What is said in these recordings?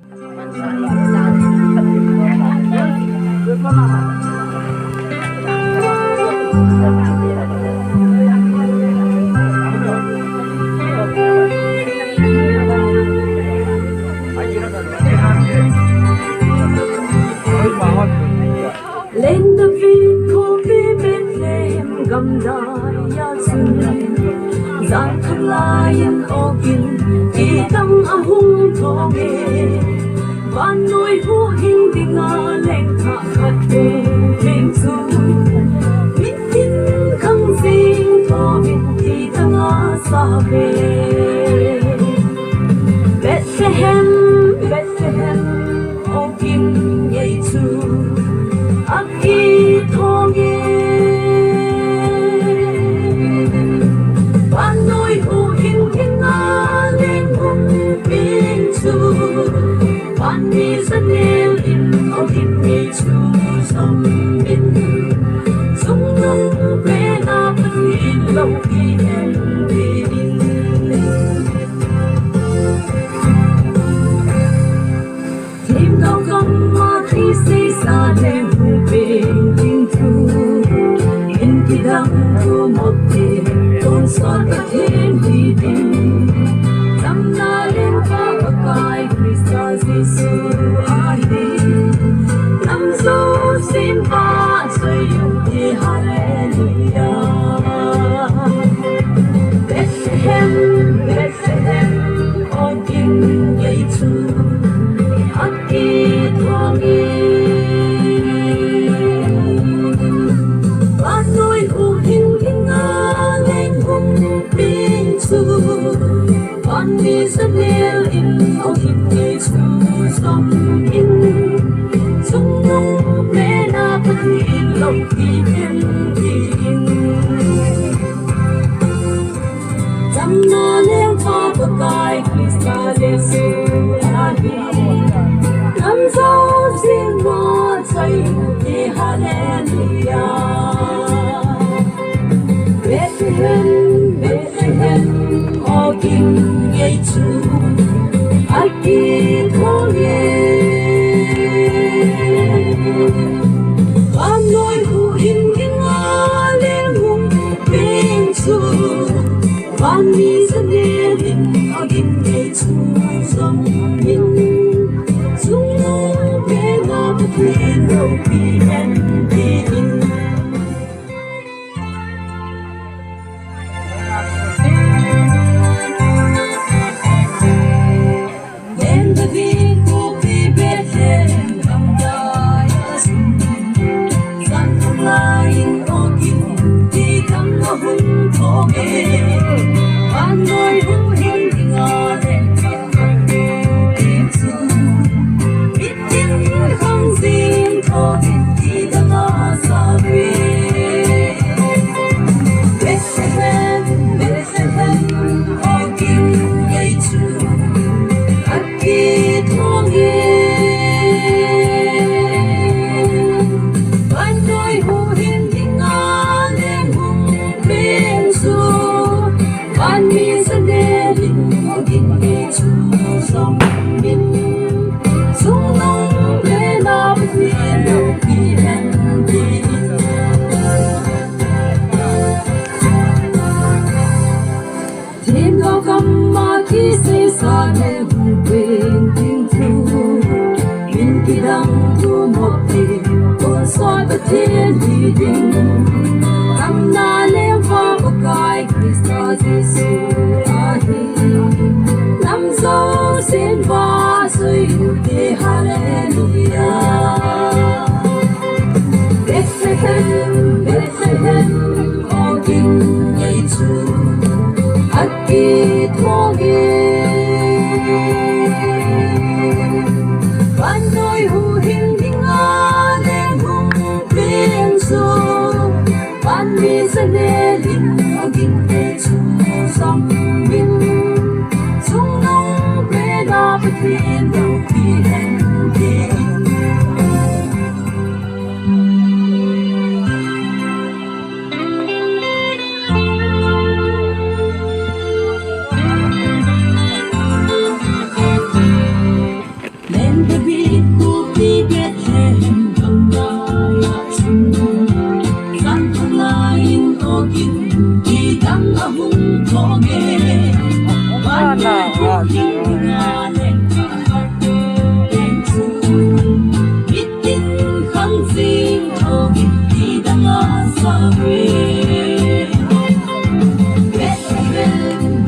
Lên David cô vi Bethlehem gầm đai ya sun gian khắc lai yên ogin kỳ tăng a hung thoge van nuôi hu hình tình a lên thả khát về bên su mit tin khăng sinh thoge kỳ tăng a sa về Bethlehem Bethlehem ogin yei su Aki thoge Ban nôi hu hình hình a lên hung bin su Ban mi dân nêu in o hình mi su sông bin Sung nông bê na bất hi lâu hi em đi in Thêm cao công ma khi xây xa lên bên kinh thu in kỳ đăng thu một tiền tôn xót tất thiên đi tình tâm na lên pha và cài Christa Giêsu ai đi năm dấu xin ba xây dựng thì Hallelujah Bethlehem Bethlehem o kinh Giêsu aki thogi Con mi rất nêu in ô hình Giêsu dòng in sung nông mẹ na bất in lòng kỳ em thì in Trăm na nêu pha bậc cài Christa Giêsu ani năm dấu riêng ngõ xây thì Hallelujah Bethlehem Bethlehem o kim Giêsu aki thoge Ban nôi hu hình hình a lên hung bên su Ban mi dân nêu in o kim Giêsu dòng in sung nông bê na bất lên lâu kỳ em đi in Ban hin nga lên đen chu biết tin khăng sinh thô đi đang ngã xa về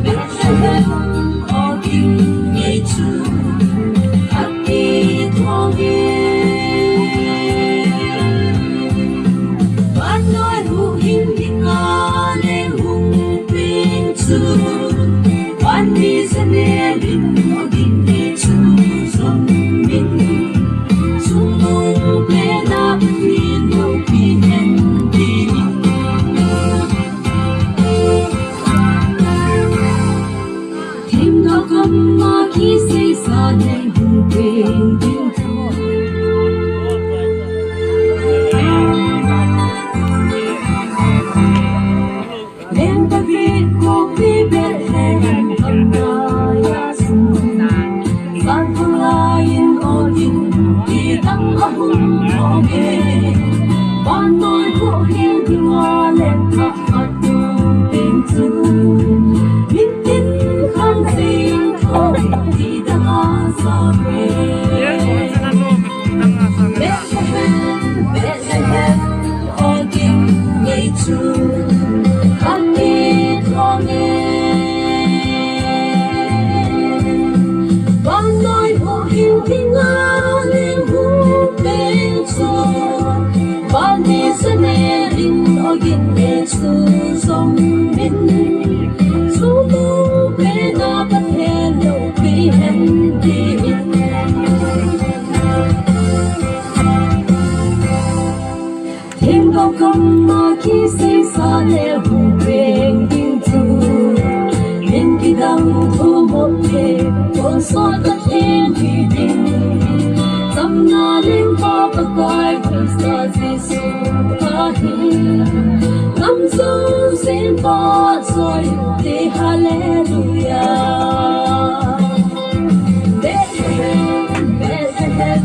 Bethlehem ở kinh ngày chu hạt đi thong bạn nói hữu hình đi ngã lên hùng bên chu bạn đi ra nè đình ở kinh ngày chu dòng mình chúng tôi bé na bên Nupi hen đi thêm đó cầm mà khi xây xa nên hùng bên tiếng thua lên ta viết cuộc đi Bethlehem cầm na san thăng lain ở kinh đi đăng ở hùng thọ ghê bạn nói của hiên thì ngã lên thác hạt bên chu biết tin khăn sinh thô thì đã ngã xa về Bethlehem ở kinh ngày chu hạt đi thọ nghe bạn nói của hiên thì ngã lên hùng bên chu bạn đi ra nè đình ở kinh ngày chu dòng mình chúng tôi bé na bắt hè lâu khi hen đi thêm bao công mà khi xây xa nè hùng bên kinh chu bên khi đang thu một thể còn xót tất thiên thì đình tâm na lên ba bậc cõi với xa Giêsu ta hin năm dấu xin ba rồi thì hallelujah Bethlehem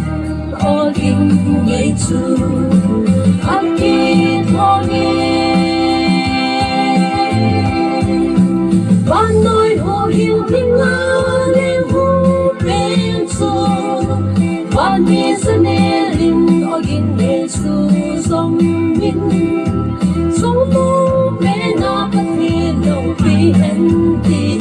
ở kinh ngày chu hạt kỳ thọ nghe bạn nói hồ hiền tiếng ngã lên hùng bên chu bạn đi ra nè đình ở kinh ngày chu dòng mình chúng tôi bé na bắt hè lâu khi hen đi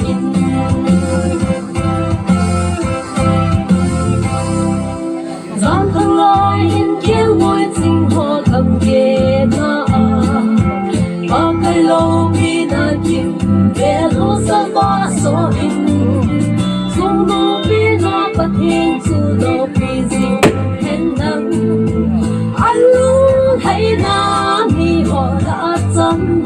gian thăng lain kêu ngôi chính họ cầm ghê na ba cái lâu khi na kim về lô sa ba so in chúng tôi bé na bắt hè chu lâu khi dinh hen nắng anh luôn hay na mi họ đã chăm